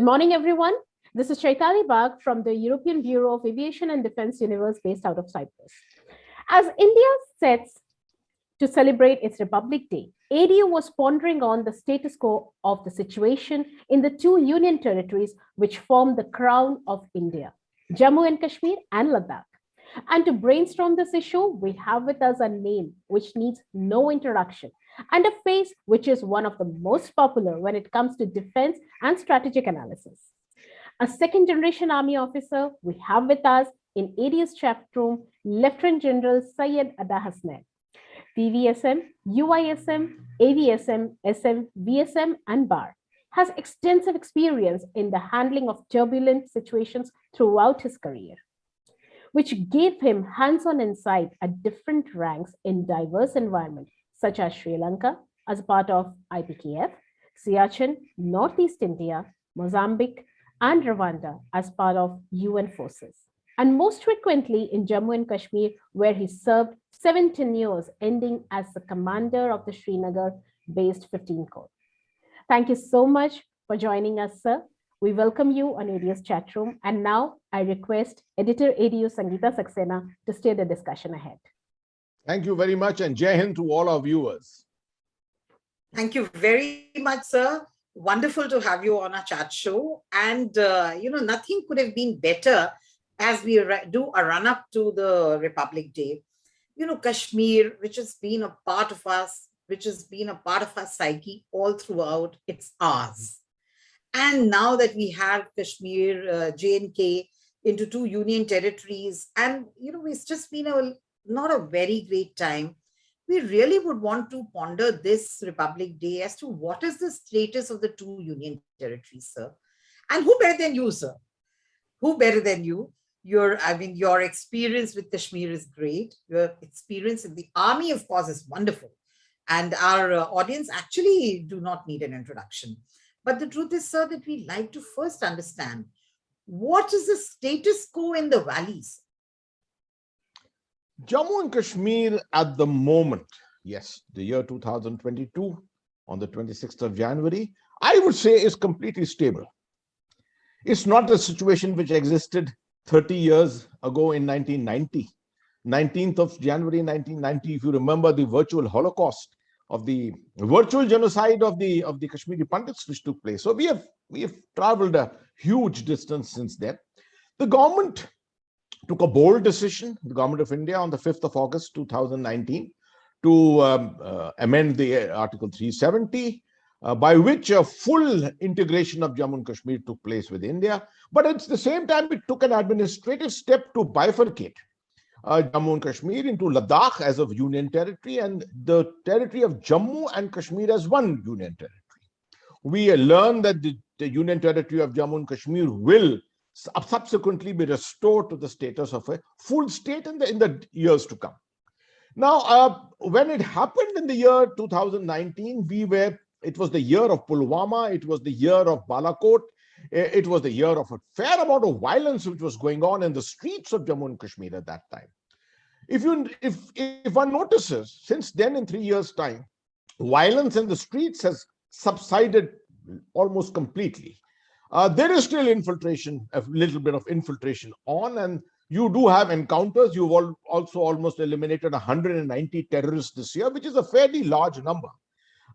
morning, everyone. This is Chaitali Bagh from the European Bureau of Aviation and Defense Universe based out of Cyprus. As India sets to celebrate its Republic Day, ADU was pondering on the status quo of the situation in the two union territories which form the crown of India, Jammu and Kashmir and Ladakh. And to brainstorm this issue, we have with us a name which needs no introduction and a face which is one of the most popular when it comes to defense and strategic analysis. A second generation army officer we have with us in AD's chat room, Lieutenant General Syed Ata Hasnain. PVSM, UISM, AVSM, SM, VSM, and BAR has extensive experience in the handling of turbulent situations throughout his career, which gave him hands-on insight at different ranks in diverse environments, such as Sri Lanka as part of IPKF, Siachen, Northeast India, Mozambique, and Rwanda as part of UN forces, and most frequently in Jammu and Kashmir, where he served 17 years, ending as the commander of the Srinagar-based 15 Corps. Thank you so much for joining us, sir. We welcome you on ADU's chat room. And now I request Editor ADU Sangeeta Saxena to steer the discussion ahead. Thank you very much, and Jai Hind to all our viewers. Thank you very much, sir. Wonderful to have you on our chat show. And, nothing could have been better as we do a run-up to the Republic Day. Kashmir, which has been a part of us, which has been a part of our psyche all throughout, it's ours. And now that we have Kashmir, J&K into two union territories, and, it's just been not a very great time, we really would want to ponder this Republic Day as to what is the status of the two union territories, sir. And who better than you, sir? Who better than you? Your experience with Kashmir is great. Your experience in the army, of course, is wonderful. And our audience actually do not need an introduction. But the truth is, sir, that we like to first understand what is the status quo in the valleys? Jammu and Kashmir at the moment, yes, the year 2022, on the 26th of January, I would say is completely stable. It's not the situation which existed 30 years ago in 1990. 19th of January 1990, if you remember the virtual Holocaust of the virtual genocide of the Kashmiri Pandits which took place. So we have traveled a huge distance since then. The government took a bold decision, the government of India, on the 5th of August 2019 to amend the Article 370, by which a full integration of Jammu and Kashmir took place with India. But at the same time, it took an administrative step to bifurcate Jammu and Kashmir into Ladakh as a union territory and the territory of Jammu and Kashmir as one union territory. We learned that the union territory of Jammu and Kashmir will subsequently be restored to the status of a full state in the years to come. Now, when it happened in the year 2019, it was the year of Pulwama, it was the year of Balakot, it was the year of a fair amount of violence which was going on in the streets of Jammu and Kashmir at that time. If one notices, since then in 3 years' time, violence in the streets has subsided almost completely. There is still infiltration, a little bit of infiltration on, and you do have encounters. You've also almost eliminated 190 terrorists this year, which is a fairly large number.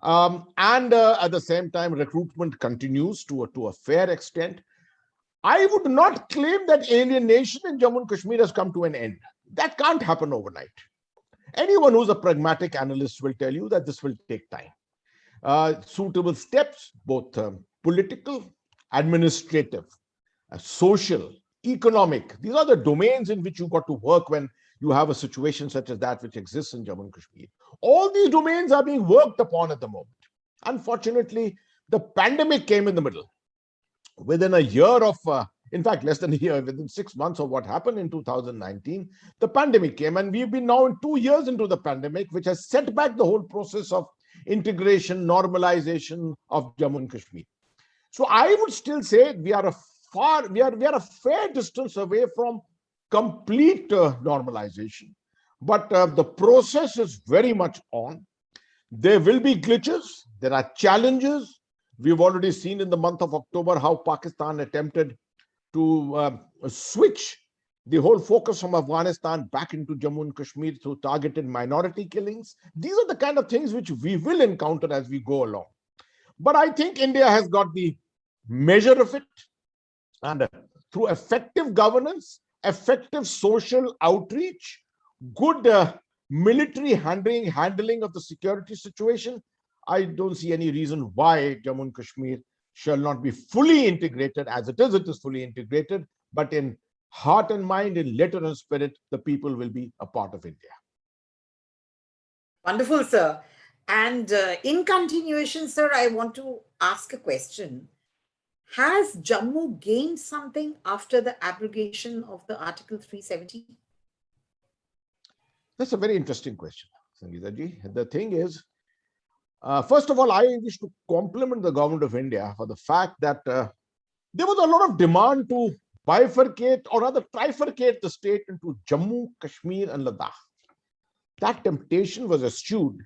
And at the same time, recruitment continues to a fair extent. I would not claim that alienation in Jammu and Kashmir has come to an end. That can't happen overnight. Anyone who's a pragmatic analyst will tell you that this will take time. Suitable steps, both political, administrative, social, economic. These are the domains in which you've got to work when you have a situation such as that which exists in Jammu and Kashmir. All these domains are being worked upon at the moment. Unfortunately, the pandemic came in the middle. Within a year of, in fact, less than a year, within 6 months of what happened in 2019, the pandemic came, and we've been now 2 years into the pandemic, which has set back the whole process of integration, normalization of Jammu and Kashmir. So I would still say we are a fair distance away from complete normalization, but the process is very much on. There will be glitches, there are challenges. We've already seen in the month of October how Pakistan attempted to switch the whole focus from Afghanistan back into Jammu and Kashmir through targeted minority killings. These are the kind of things which we will encounter as we go along. But I think India has got the measure of it, and through effective governance, effective social outreach, good military handling of the security situation, I don't see any reason why Jammu and Kashmir shall not be fully integrated. As it is fully integrated, but in heart and mind, in letter and spirit, the people will be a part of India. Wonderful, sir. And in continuation, sir, I want to ask a question. Has Jammu gained something after the abrogation of the Article 370? That's a very interesting question, Sangeeta ji. The thing is, first of all, I wish to compliment the government of India for the fact that there was a lot of demand to bifurcate or rather trifurcate the state into Jammu, Kashmir, and Ladakh. That temptation was eschewed,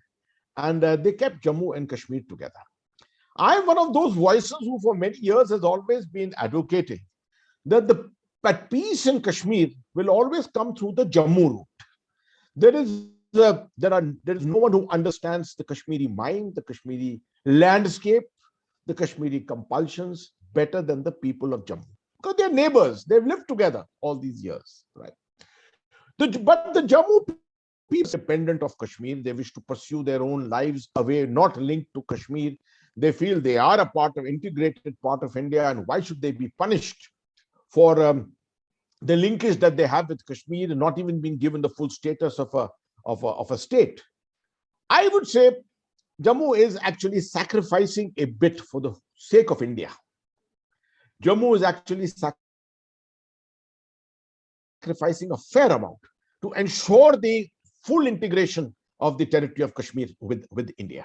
and they kept Jammu and Kashmir together. I'm one of those voices who, for many years, has always been advocating that that peace in Kashmir will always come through the Jammu route. There is no one who understands the Kashmiri mind, the Kashmiri landscape, the Kashmiri compulsions better than the people of Jammu, because they're neighbors. They've lived together all these years, right? But the Jammu people are independent of Kashmir. They wish to pursue their own lives away, not linked to Kashmir. They feel they are a integrated part of India, and why should they be punished for the linkage that they have with Kashmir and not even being given the full status of a state? I would say Jammu is actually sacrificing a bit for the sake of India. Jammu is actually sacrificing a fair amount to ensure the full integration of the territory of Kashmir with India.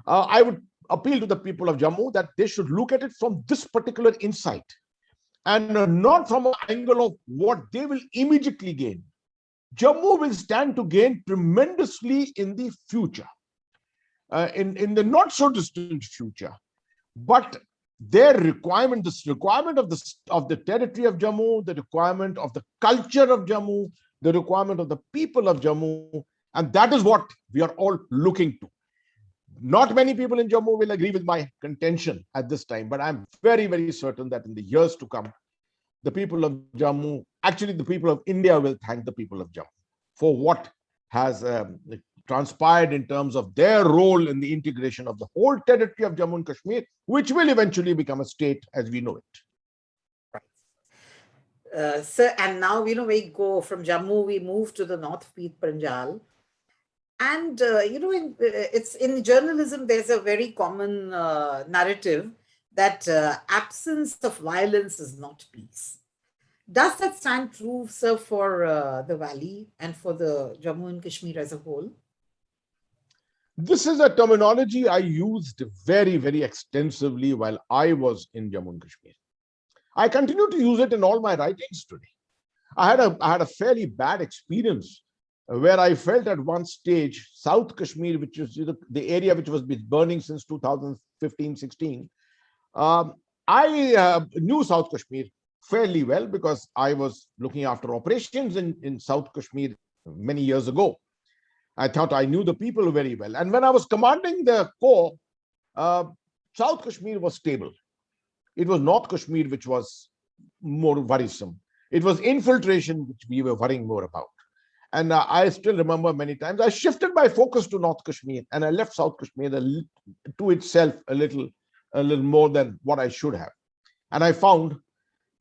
I would appeal to the people of Jammu that they should look at it from this particular insight, and not from an angle of what they will immediately gain. Jammu will stand to gain tremendously in the future, in the not so distant future. But their requirement, this requirement of the territory of Jammu, the requirement of the culture of Jammu, the requirement of the people of Jammu, and that is what we are all looking to. Not many people in Jammu will agree with my contention at this time, but I'm very, very certain that in the years to come, the people of Jammu, actually the people of India, will thank the people of Jammu for what has transpired in terms of their role in the integration of the whole territory of Jammu and Kashmir, which will eventually become a state as we know it. Sir, and now, we go from Jammu, we move to the North Peeth Panjal. And, it's in journalism, there's a very common narrative that absence of violence is not peace. Does that stand true, sir, for the valley and for the Jammu and Kashmir as a whole? This is a terminology I used very, very extensively while I was in Jammu and Kashmir. I continue to use it in all my writings today. I had a fairly bad experience where I felt at one stage, South Kashmir, which is the area which was burning since 2015-16, I knew South Kashmir fairly well because I was looking after operations in South Kashmir many years ago. I thought I knew the people very well. And when I was commanding the corps, South Kashmir was stable. It was North Kashmir which was more worrisome. It was infiltration which we were worrying more about. And I still remember many times I shifted my focus to North Kashmir and I left South Kashmir to itself a little more than what I should have. And I found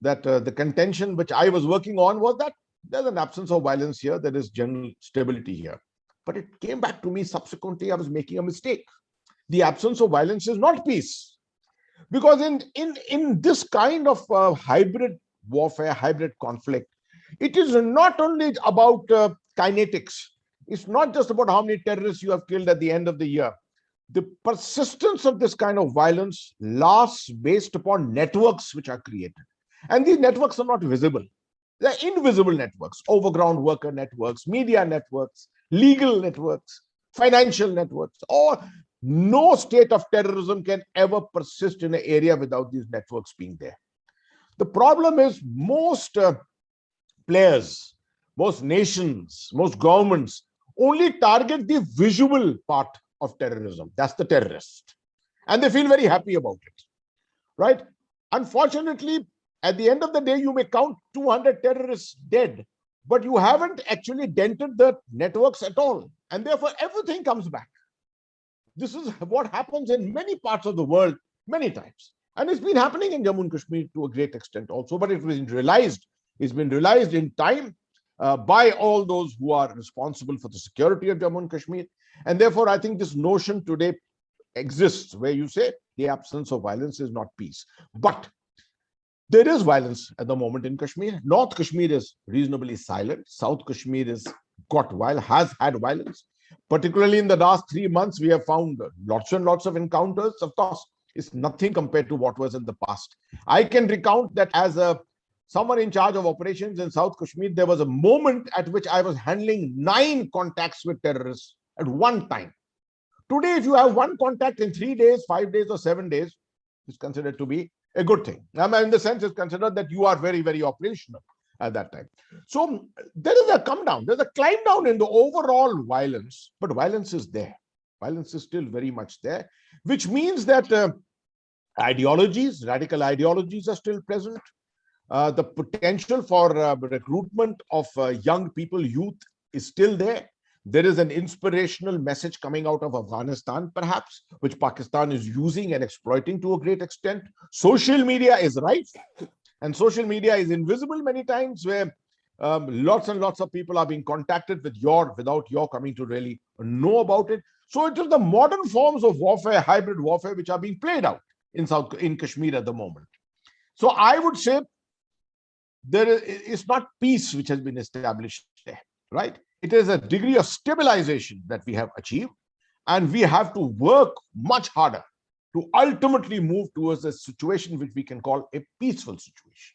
that the contention which I was working on was that there's an absence of violence here, there is general stability here. But it came back to me subsequently, I was making a mistake. The absence of violence is not peace. Because in this kind of hybrid warfare, hybrid conflict, it is not only about kinetics. It's not just about how many terrorists you have killed at the end of the year. The persistence of this kind of violence lasts based upon networks which are created. And these networks are not visible. They're invisible networks, overground worker networks, media networks, legal networks, financial networks, or No state of terrorism can ever persist in an area without these networks being there. The problem is most players, most nations, most governments only target the visual part of terrorism. That's the terrorist. And they feel very happy about it, right? Unfortunately, at the end of the day, you may count 200 terrorists dead, but you haven't actually dented the networks at all. And therefore, everything comes back. This is what happens in many parts of the world many times. And it's been happening in Jammu and Kashmir to a great extent also, but it's been realized in time by all those who are responsible for the security of Jammu and Kashmir. And therefore, I think this notion today exists where you say the absence of violence is not peace. But there is violence at the moment in Kashmir. North Kashmir is reasonably silent. South Kashmir has had violence. Particularly in the last 3 months, we have found lots and lots of encounters. Of course, it's nothing compared to what was in the past. I can recount that as someone in charge of operations in South Kashmir, there was a moment at which I was handling 9 contacts with terrorists at one time. Today, if you have one contact in 3 days, 5 days, or 7 days, it's considered to be a good thing. In the sense, it's considered that you are very, very operational at that time. So there is a come down, there's a climb down in the overall violence, but violence is there. Violence is still very much there, which means that radical ideologies are still present. The potential for recruitment of young people, youth, is still there. There is an inspirational message coming out of Afghanistan, perhaps, which Pakistan is using and exploiting to a great extent. Social media is rife, and social media is invisible many times, where lots and lots of people are being contacted without your coming to really know about it. So it is the modern forms of warfare, hybrid warfare, which are being played out in Kashmir at the moment. So I would say it's not peace which has been established there, right? It is a degree of stabilization that we have achieved, and we have to work much harder to ultimately move towards a situation which we can call a peaceful situation.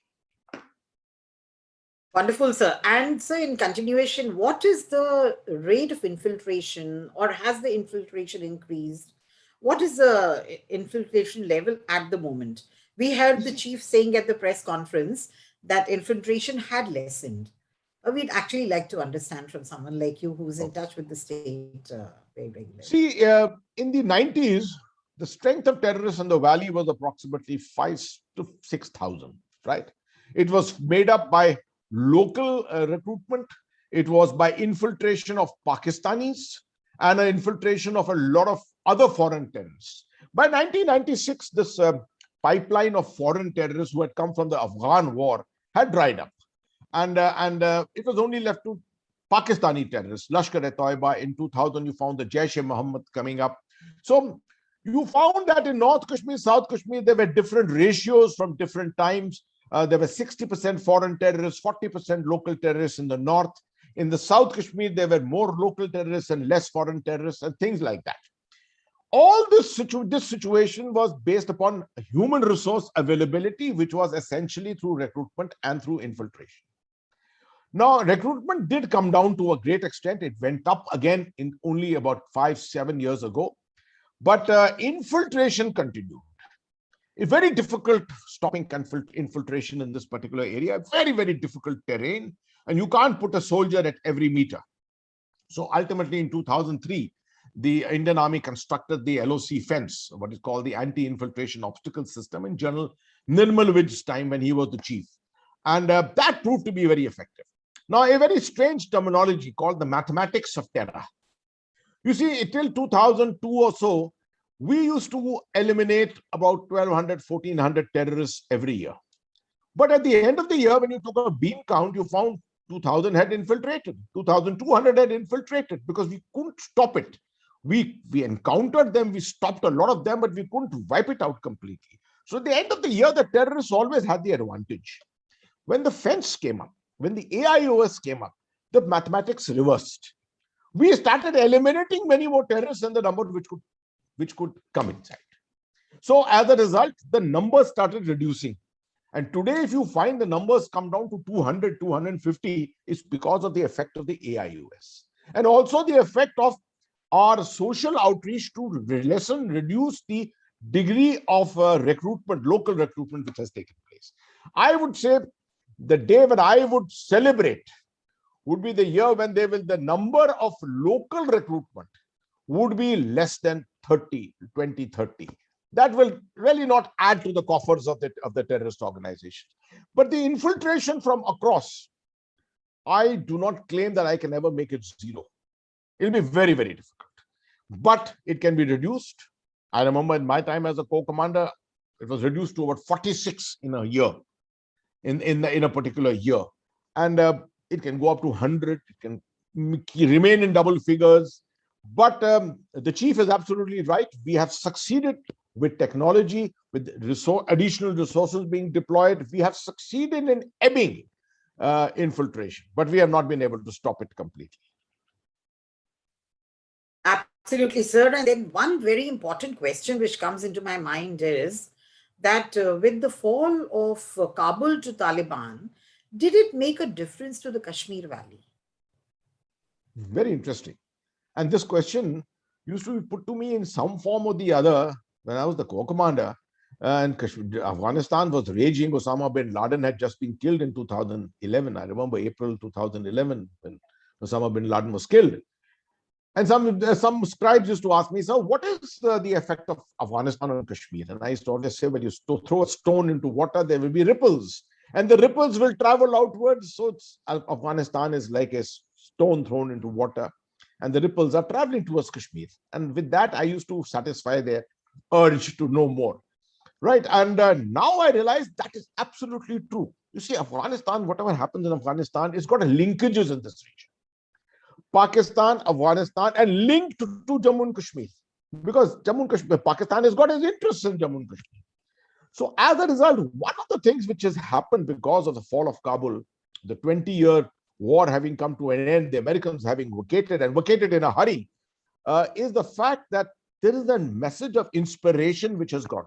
Wonderful, sir. And sir, in continuation, what is the rate of infiltration, or has the infiltration increased? What is the infiltration level at the moment? We heard the chief saying at the press conference that infiltration had lessened. We'd actually like to understand from someone like you who's in touch with the state very regularly. See, in the 90s, the strength of terrorists in the valley was approximately 5 to 6,000, right? It was made up by local recruitment. It was by infiltration of Pakistanis and an infiltration of a lot of other foreign terrorists. By 1996, this pipeline of foreign terrorists who had come from the Afghan war had dried up. And it was only left to Pakistani terrorists. Lashkar-e-Toiba in 2000, you found the Jaish-e-Mohammed coming up. So you found that in North Kashmir, South Kashmir, there were different ratios from different times. There were 60% foreign terrorists, 40% local terrorists in the north. In the South Kashmir, there were more local terrorists and less foreign terrorists and things like that. All this situation was based upon human resource availability, which was essentially through recruitment and through infiltration. Now, recruitment did come down to a great extent. It went up again in only about 5-7 years ago. But infiltration continued. It's very difficult stopping infiltration in this particular area. Very, very difficult terrain. And you can't put a soldier at every meter. So ultimately in 2003, the Indian Army constructed the LOC fence, what is called the anti-infiltration obstacle system, in General Nirmal Vij's time when he was the chief. And that proved to be very effective. Now, a very strange terminology called the mathematics of terror. You see, till 2002 or so, we used to eliminate about 1,200, 1,400 terrorists every year. But at the end of the year, when you took a bean count, you found 2,000 had infiltrated, 2,200 had infiltrated, because we couldn't stop it. We encountered them, we stopped a lot of them, but we couldn't wipe it out completely. So at the end of the year, the terrorists always had the advantage. When the fence came up, when the AIOS came up, the mathematics reversed. We started eliminating many more terrorists than the number which could come inside. So as a result, the numbers started reducing. And today, if you find the numbers come down to 200, 250, it's because of the effect of the AIOS. And also the effect of our social outreach to reduce the degree of recruitment, local recruitment, which has taken place. I would say the day when I would celebrate would be the year when the number of local recruitment would be less than 30, 20, 30. That will really not add to the coffers of the terrorist organization. But the infiltration from across, I do not claim that I can ever make it zero. It'll be very, very difficult. But it can be reduced. I remember in my time as a co-commander, it was reduced to about 46 in a year, in a particular year. And it can go up to 100. It can remain in double figures. But the chief is absolutely right. We have succeeded with technology, with additional resources being deployed. We have succeeded in ebbing infiltration, but we have not been able to stop it completely. Absolutely, sir. And then one very important question which comes into my mind is that with the fall of Kabul to Taliban, did it make a difference to the Kashmir Valley? Very interesting. And this question used to be put to me in some form or the other when I was the co-commander. And Afghanistan was raging. Osama bin Laden had just been killed in 2011. I remember April 2011 when Osama bin Laden was killed. And some scribes used to ask me, so what is the effect of Afghanistan on Kashmir? And I used to always say, when you throw a stone into water, there will be ripples. And the ripples will travel outwards. So Afghanistan is like a stone thrown into water. And the ripples are traveling towards Kashmir. And with that, I used to satisfy their urge to know more. Right. And now I realize that is absolutely true. You see, Afghanistan, whatever happens in Afghanistan, it's got linkages in this region. Pakistan, Afghanistan, and linked to Jammu and Kashmir. Because Jammu and Kashmir, Pakistan has got its interests in Jammu and Kashmir. So as a result, one of the things which has happened because of the fall of Kabul, the 20-year war having come to an end, the Americans having vacated and vacated in a hurry, is the fact that there is a message of inspiration which has gone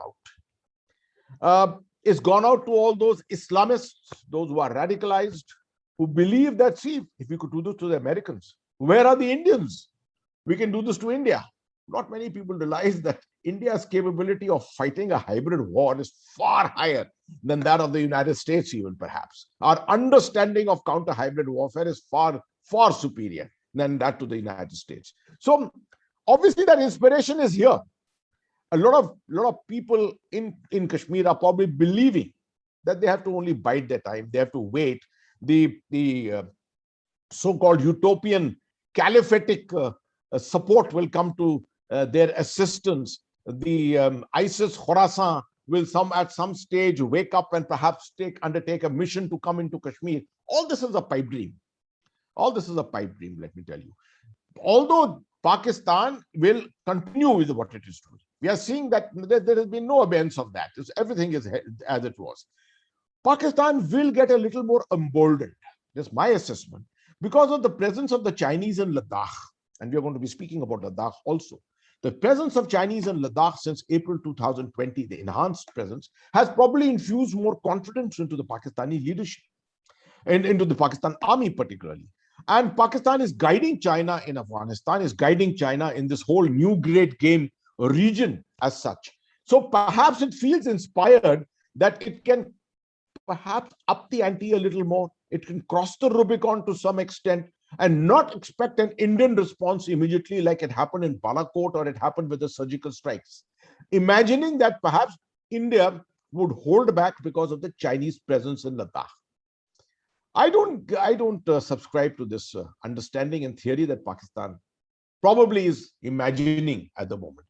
out. It's gone out to all those Islamists, those who are radicalized, who believe that, see, if we could do this to the Americans, where are the Indians? We can do this to India. Not many people realize that India's capability of fighting a hybrid war is far higher than that of the United States, even perhaps. Our understanding of counter-hybrid warfare is far, far superior than that to the United States. So obviously that inspiration is here. A lot of people in Kashmir are probably believing that they have to only bide their time. They have to wait. The so-called utopian caliphatic support will come to their assistance. The ISIS Khorasan will at some stage wake up and perhaps undertake a mission to come into Kashmir. All this is a pipe dream. All this is a pipe dream, let me tell you. Although Pakistan will continue with what it is doing. We are seeing that there has been no abeyance of that. Everything is as it was. Pakistan will get a little more emboldened. That's my assessment. Because of the presence of the Chinese in Ladakh. And we are going to be speaking about Ladakh also. The presence of Chinese in Ladakh since April 2020, the enhanced presence, has probably infused more confidence into the Pakistani leadership and into the Pakistan army particularly. And Pakistan is guiding China in Afghanistan, is guiding China in this whole new great game region as such. So perhaps it feels inspired that it can perhaps up the ante a little more. It can cross the Rubicon to some extent and not expect an Indian response immediately like it happened in Balakot or it happened with the surgical strikes. Imagining that perhaps India would hold back because of the Chinese presence in Ladakh. I don't subscribe to this understanding and theory that Pakistan probably is imagining at the moment.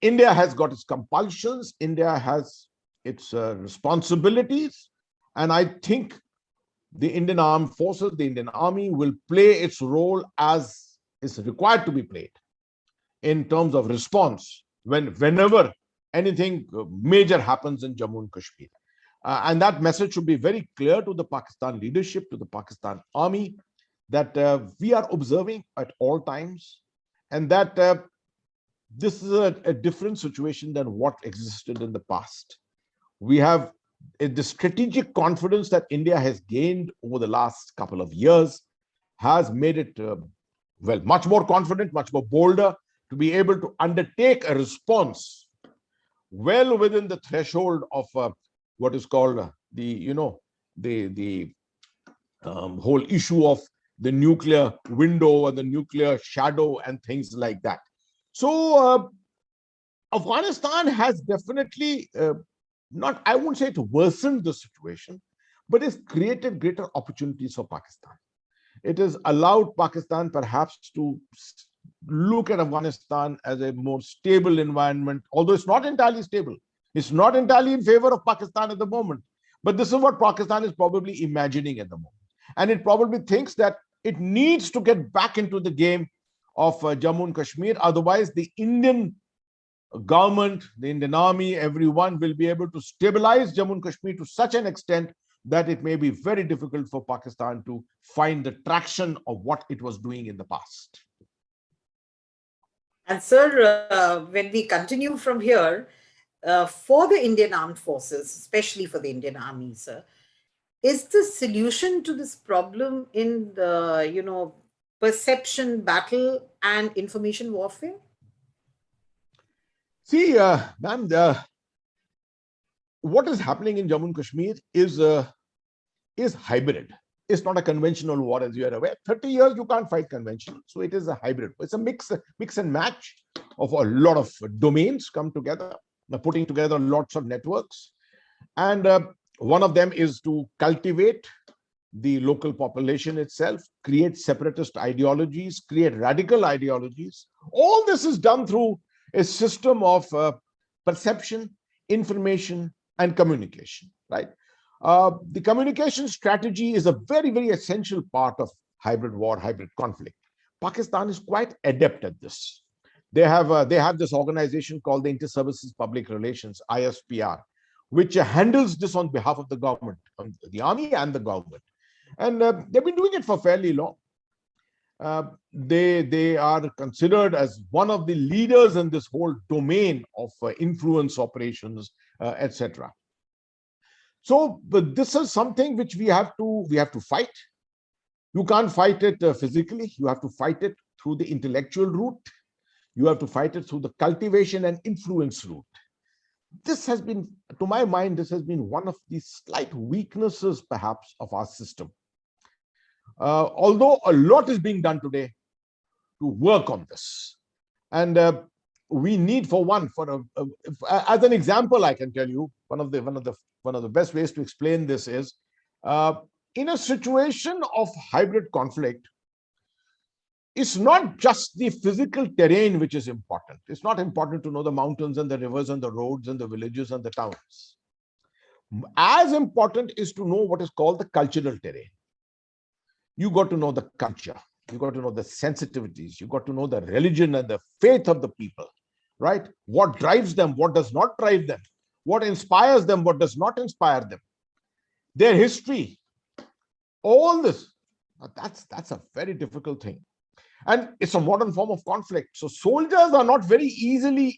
India has got its compulsions. India has its responsibilities. And I think the Indian armed forces, the Indian army will play its role as is required to be played in terms of response whenever anything major happens in Jammu and Kashmir. And that message should be very clear to the Pakistan leadership, to the Pakistan army, that we are observing at all times and that this is a different situation than what existed in the past. We have the strategic confidence that India has gained over the last couple of years has made it well, much more confident, much more bolder to be able to undertake a response well within the threshold of what is called the whole issue of the nuclear window or the nuclear shadow and things like that. So Afghanistan has definitely not, I won't say it worsened the situation, but it's created greater opportunities for Pakistan. It has allowed Pakistan perhaps to look at Afghanistan as a more stable environment, although it's not entirely stable. It's not entirely in favor of Pakistan at the moment. But this is what Pakistan is probably imagining at the moment. And it probably thinks that it needs to get back into the game of Jammu and Kashmir. Otherwise, the Indian government, the Indian army, everyone will be able to stabilize Jammu and Kashmir to such an extent that it may be very difficult for Pakistan to find the traction of what it was doing in the past. And sir, when we continue from here, for the Indian armed forces, especially for the Indian army, sir, is the solution to this problem in the, perception battle and information warfare? See, ma'am, what is happening in Jammu and Kashmir is hybrid. It's not a conventional war, as you are aware. 30 years you can't fight conventional, so it is a hybrid. It's a mix and match of a lot of domains come together, putting together lots of networks, and one of them is to cultivate the local population itself, create separatist ideologies, create radical ideologies. All this is done through a system of perception, information, and communication, right? The communication strategy is a very, very essential part of hybrid war, hybrid conflict. Pakistan is quite adept at this. They have this organization called the Inter-Services Public Relations, ISPR, which handles this on behalf of the government, the army and the government. And they've been doing it for fairly long. They are considered as one of the leaders in this whole domain of influence operations, etc. So, but this is something which we have to fight. You can't fight it physically. You have to fight it through the intellectual route. You have to fight it through the cultivation and influence route. This has been, to my mind, this has been one of the slight weaknesses, perhaps, of our system. Although a lot is being done today to work on this, and we need, for one, as an example, I can tell you one of the best ways to explain this is in a situation of hybrid conflict. It's not just the physical terrain which is important. It's not important to know the mountains and the rivers and the roads and the villages and the towns. As important is to know what is called the cultural terrain. You got to know the culture. You got to know the sensitivities. You got to know the religion and the faith of the people, right? What drives them, what does not drive them, what inspires them, what does not inspire them, their history, all this. That's a very difficult thing. And it's a modern form of conflict. So soldiers are not very easily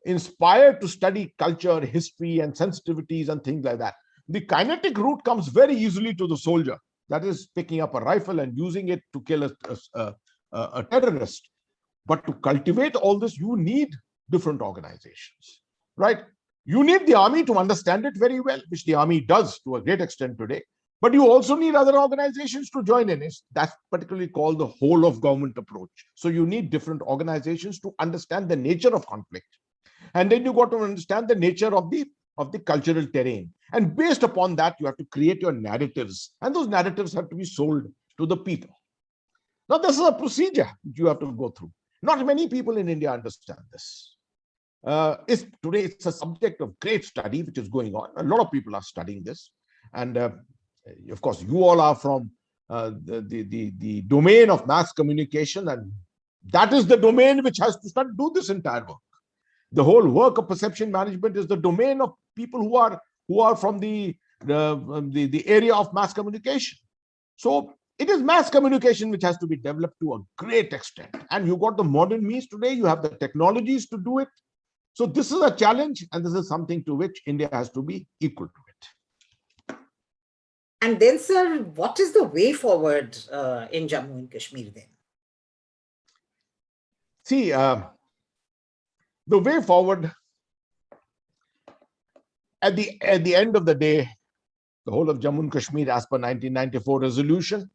inspired to study culture, history, and sensitivities and things like that. The kinetic route comes very easily to the soldier. That is picking up a rifle and using it to kill a terrorist. But to cultivate all this, you need different organizations, right? You need the army to understand it very well, which the army does to a great extent today. But you also need other organizations to join in. That's particularly called the whole of government approach. So you need different organizations to understand the nature of conflict. And then you got to understand the nature of the cultural terrain. And based upon that, you have to create your narratives. And those narratives have to be sold to the people. Now, this is a procedure you have to go through. Not many people in India understand this. Today, it's a subject of great study, which is going on. A lot of people are studying this. And of course, you all are from the domain of mass communication, and that is the domain which has to do this entire work. The whole work of perception management is the domain of people who are from the area of mass communication. So it is mass communication which has to be developed to a great extent. And you got the modern means today. You have the technologies to do it. So this is a challenge, and this is something to which India has to be equal to it. And then, sir, what is the way forward in Jammu and Kashmir then? See, the way forward, at the end of the day, the whole of Jammu and Kashmir, as per 1994 resolution,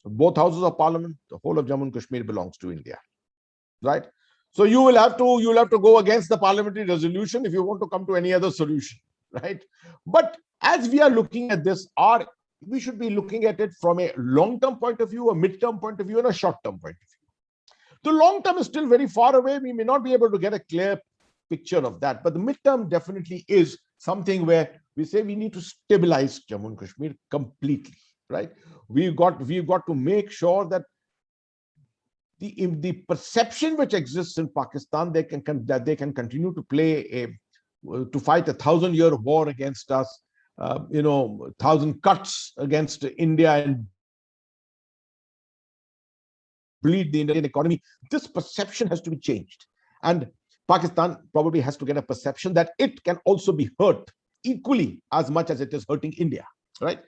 both houses of parliament, the whole of Jammu and Kashmir belongs to India, right? So you will have to go against the parliamentary resolution if you want to come to any other solution, right? But as we are looking at this, we should be looking at it from a long-term point of view, a mid-term point of view, and a short-term point of view. The long term is still very far away. We may not be able to get a clear picture of that, but the midterm definitely is something where we say we need to stabilize Jammu and Kashmir completely, right? We've got to make sure that the perception which exists in Pakistan, that they can continue to to fight 1,000-year war against us, 1,000 cuts against India and bleed the Indian economy. This perception has to be changed. And Pakistan probably has to get a perception that it can also be hurt equally as much as it is hurting India, right?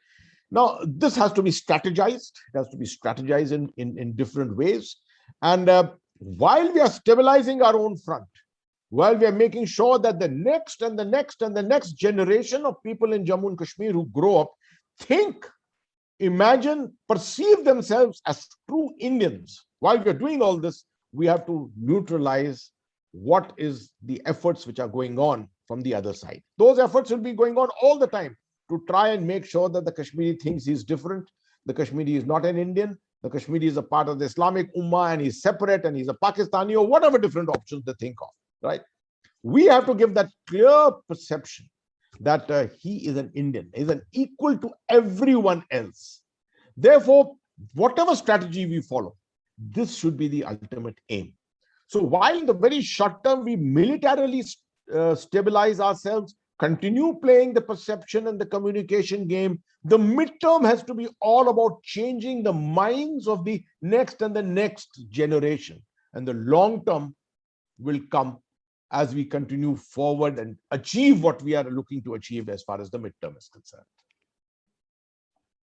Now, this has to be strategized. It has to be strategized in different ways. And while we are stabilizing our own front, while we are making sure that the next and the next and the next generation of people in Jammu and Kashmir who grow up think, imagine, perceive themselves as true Indians. While we are doing all this, we have to neutralize what is the efforts which are going on from the other side. Those efforts will be going on all the time to try and make sure that the Kashmiri thinks he's different. The Kashmiri is not an Indian. The Kashmiri is a part of the Islamic Ummah and he's separate and he's a Pakistani or whatever different options they think of, right? We have to give that clear perception that he is an Indian, is an equal to everyone else. Therefore, whatever strategy we follow, this should be the ultimate aim. So while in the very short term, we militarily stabilize ourselves, continue playing the perception and the communication game, the midterm has to be all about changing the minds of the next and the next generation. And the long term will come as we continue forward and achieve what we are looking to achieve as far as the midterm is concerned.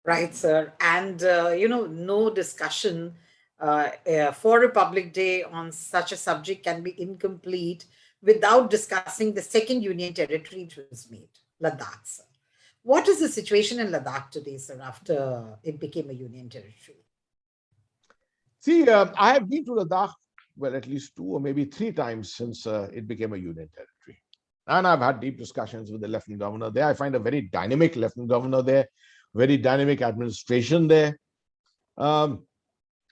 Right, sir. And, no discussion for Republic Day on such a subject can be incomplete without discussing the second union territory it was made, Ladakh, sir. What is the situation in Ladakh today, sir, after it became a union territory? See, I have been to Ladakh, well, at least 2 or maybe 3 times since it became a union territory. And I've had deep discussions with the Lieutenant Governor there. I find a very dynamic Lieutenant Governor there, very dynamic administration there.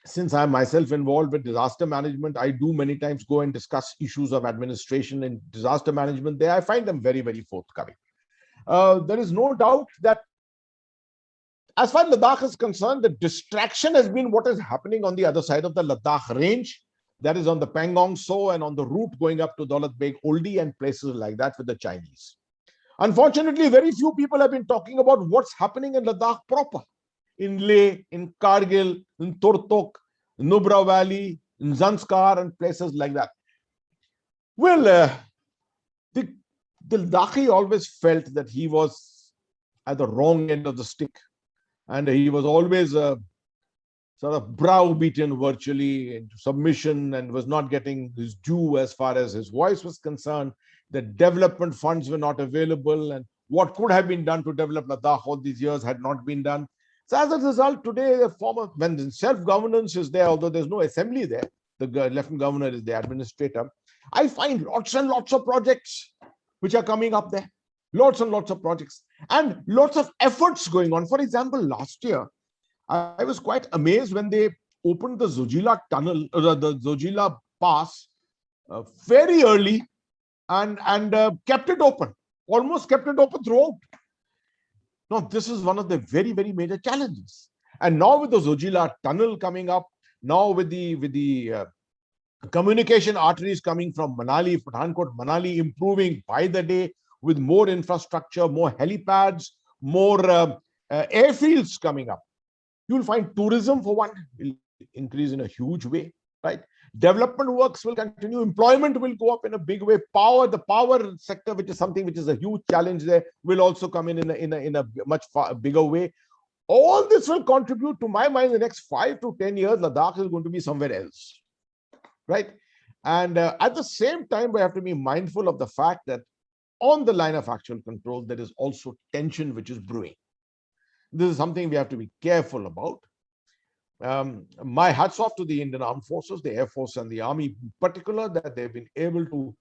Since I'm myself involved with disaster management, I do many times go and discuss issues of administration and disaster management there. I find them very, very forthcoming. There is no doubt that as far as Ladakh is concerned, the distraction has been what is happening on the other side of the Ladakh range. That is on the Pangong Tso and on the route going up to Daulat Beg Oldi and places like that with the Chinese. Unfortunately, very few people have been talking about what's happening in Ladakh proper. In Leh, in Kargil, in Turtuk, Nubra Valley, in Zanskar and places like that. Well, the Ladakhi always felt that he was at the wrong end of the stick. And he was always sort of browbeaten virtually into submission and was not getting his due as far as his voice was concerned. The development funds were not available and what could have been done to develop Ladakh all these years had not been done. So as a result, today, when self-governance is there, although there's no assembly there, the Lieutenant Governor is the administrator, I find lots and lots of projects which are coming up there. Lots and lots of projects and lots of efforts going on. For example, last year, I was quite amazed when they opened the Zojila tunnel, the Zojila pass very early and kept it open, almost kept it open throughout. Now, this is one of the very, very major challenges. And now with the Zojila tunnel coming up, now with the communication arteries coming from Manali, Pathankot, Manali improving by the day with more infrastructure, more helipads, more airfields coming up. You'll find tourism, for one, will increase in a huge way, right? Development works will continue. Employment will go up in a big way. The power sector, which is something which is a huge challenge there, will also come in a much bigger way. All this will contribute, to my mind, in the next 5 to 10 years, Ladakh is going to be somewhere else, right? And at the same time, we have to be mindful of the fact that on the line of actual control, there is also tension which is brewing. This is something we have to be careful about. My hats off to the Indian Armed Forces, the Air Force and the Army in particular, that they've been able to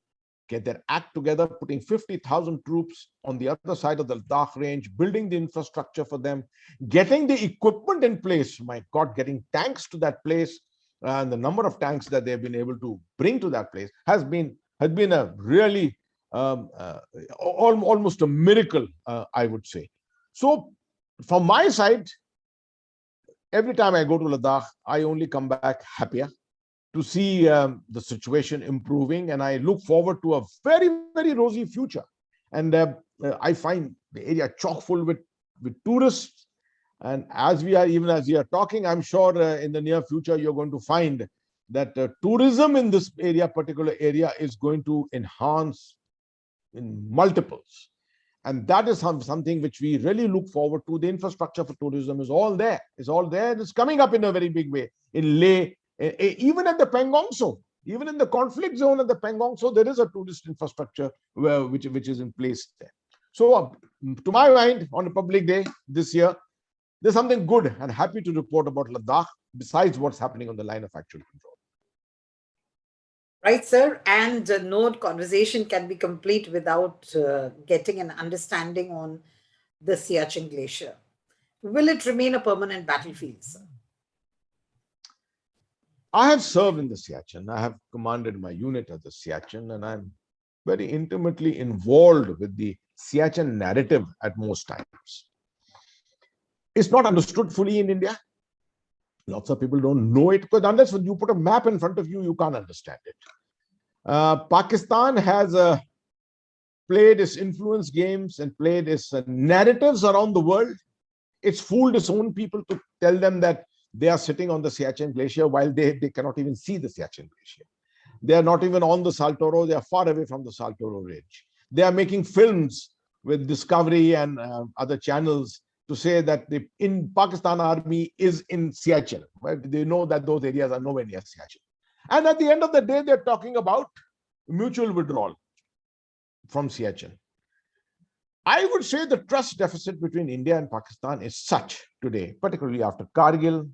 get their act together, putting 50,000 troops on the other side of the Ladakh range, building the infrastructure for them, getting the equipment in place. My God, getting tanks to that place, and the number of tanks that they've been able to bring to that place has been a really almost a miracle, I would say. So, from my side, every time I go to Ladakh, I only come back happier to see the situation improving, and I look forward to a very, very rosy future. And I find the area chock full with tourists. And as we are talking, I'm sure in the near future you're going to find that tourism in this particular area, is going to enhance in multiples. And that is something which we really look forward to. The infrastructure for tourism is all there. It's coming up in a very big way. In Leh, even at the Pangong Tso, even in the conflict zone of the Pangong Tso, there is a tourist infrastructure which is in place there. So, to my mind, on a public day this year, there's something good and happy to report about Ladakh, besides what's happening on the line of actual control. Right, sir. And no conversation can be complete without getting an understanding on the Siachen Glacier. Will it remain a permanent battlefield, sir? I have served in the Siachen. I have commanded my unit at the Siachen, and I'm very intimately involved with the Siachen narrative at most times. It's not understood fully in India. Lots of people don't know it, because unless you put a map in front of you, you can't understand it. Pakistan has played its influence games and played its narratives around the world. It's fooled its own people to tell them that they are sitting on the Siachen Glacier, while they cannot even see the Siachen Glacier. They are not even on the Saltoro. They are far away from the Saltoro Ridge. They are making films with Discovery and other channels to say that the Pakistan army is in Siachen. But they know that those areas are nowhere near Siachen. And at the end of the day, they're talking about mutual withdrawal from Siachen. I would say the trust deficit between India and Pakistan is such today, particularly after Kargil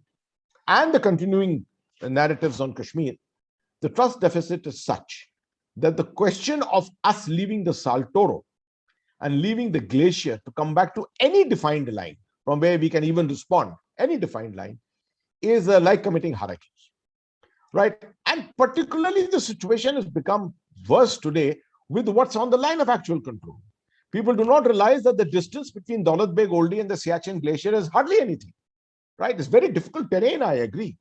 and the continuing narratives on Kashmir. The trust deficit is such that the question of us leaving the Saltoro and leaving the glacier to come back to any defined line from where we can even respond, any defined line, is like committing harakiri. Right? And particularly the situation has become worse today with what's on the line of actual control. People do not realize that the distance between Daulat Beg Oldi and the Siachen Glacier is hardly anything. Right? It's very difficult terrain, I agree.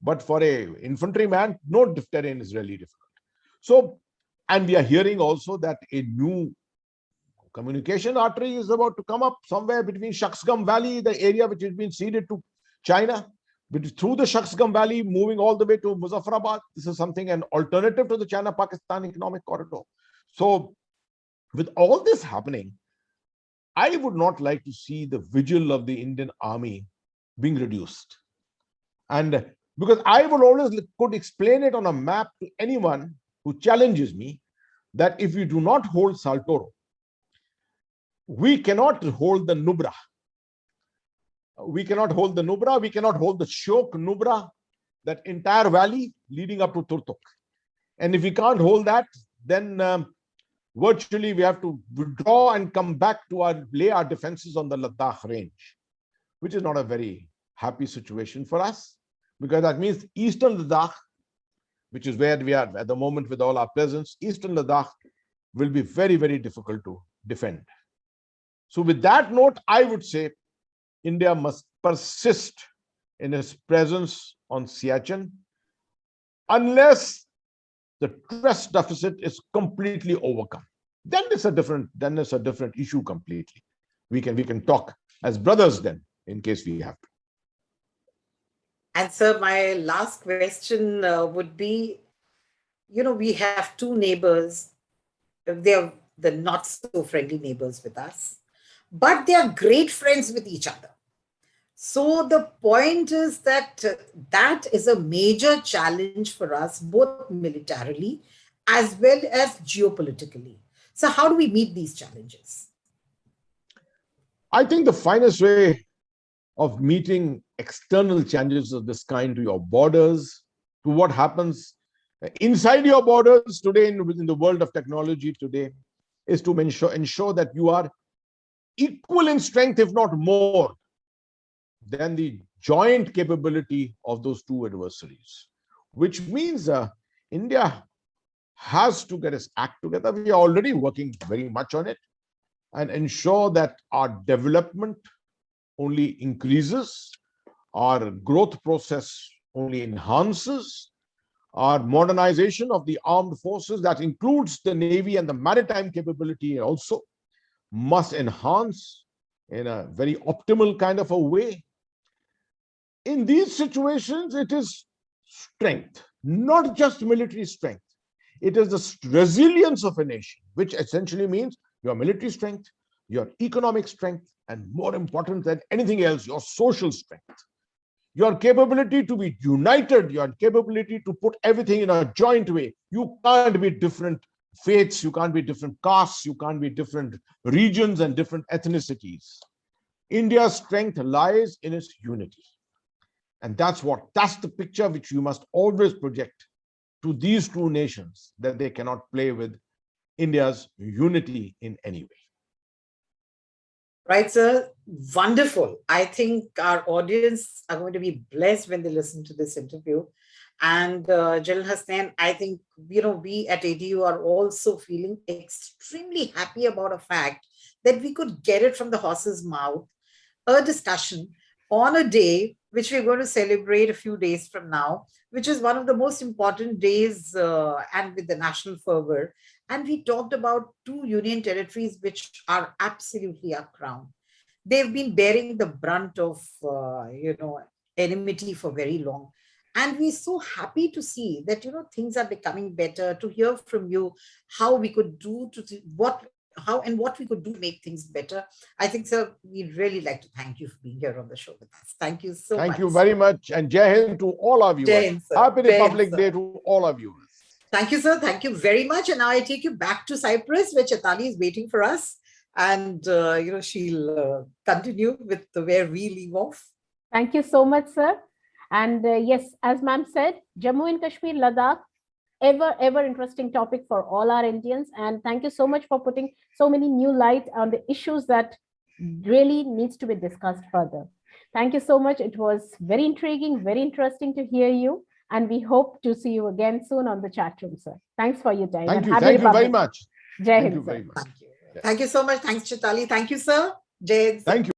But for an infantryman, no terrain is really difficult. So, and we are hearing also that a new communication artery is about to come up somewhere between Shaksgam Valley, the area which has been ceded to China, through the Shaksgam Valley, moving all the way to Muzaffarabad. This is something, an alternative to the China-Pakistan economic corridor. So, with all this happening, I would not like to see the vigil of the Indian army being reduced. And because I would always could explain it on a map to anyone who challenges me, that if we do not hold Saltoro, we cannot hold the Nubra. We cannot hold the Nubra, we cannot hold the Shok Nubra, that entire valley leading up to Turtuk. And if we can't hold that, then virtually we have to withdraw and come back to lay our defenses on the Ladakh range, which is not a very happy situation for us, because that means eastern Ladakh, which is where we are at the moment with all our presence, eastern Ladakh will be very, very difficult to defend. So with that note, I would say India must persist in its presence on Siachen unless the trust deficit is completely overcome. Then it's a different issue completely. We can talk as brothers then, in case we have to. And sir, my last question would be, we have two neighbors. They're the not so friendly neighbors with us, but they are great friends with each other. So the point is that that is a major challenge for us, both militarily as well as geopolitically. So how do we meet these challenges? I think the finest way of meeting external challenges of this kind to your borders, to what happens inside your borders today within the world of technology today, is to ensure that you are equal in strength, if not more, than the joint capability of those two adversaries, which means India has to get its act together. We are already working very much on it and ensure that our development only increases, our growth process only enhances, our modernization of the armed forces, that includes the Navy and the maritime capability also, must enhance in a very optimal kind of a way. In these situations, it is strength, not just military strength. It is the resilience of a nation, which essentially means your military strength, your economic strength, and more important than anything else, your social strength. Your capability to be united, your capability to put everything in a joint way. You can't be different faiths, you can't be different castes, you can't be different regions and different ethnicities. India's strength lies in its unity. And that's the picture which you must always project to these two nations, that they cannot play with India's unity in any way. Right, sir. Wonderful. I think our audience are going to be blessed when they listen to this interview. And General Hasnain, I think, we at ADU are also feeling extremely happy about a fact that we could get it from the horse's mouth, a discussion on a day which we're going to celebrate a few days from now, which is one of the most important days and with the national fervor. And we talked about two union territories which are absolutely our crown. They've been bearing the brunt of, enmity for very long. And we're so happy to see that, things are becoming better, to hear from you how we could do how and what we could do to make things better. I think, sir, we'd really like to thank you for being here on the show with us. Thank you so Thank much. you very much. And Jai Hind to all our viewers. Jai Hind, sir. Happy Jai Hind, Republic sir. Day to all our viewers. Thank you, sir. Thank you very much. And now I take you back to Cyprus, where Chaitali is waiting for us. And, she'll continue with where we leave off. Thank you so much, sir. And yes, as ma'am said, Jammu and Kashmir, Ladakh, ever interesting topic for all our Indians. And thank you so much for putting so many new light on the issues that really needs to be discussed further. Thank you so much. It was very intriguing, very interesting to hear you. And we hope to see you again soon on the chat room, sir. Thanks for your time. Thank you. Thank you very much. Jai Thank Hind, you very sir. much. Thank you. Thank you so much. Thanks, Chaitali. Thank you, sir. Jai Hind, sir. Thank you.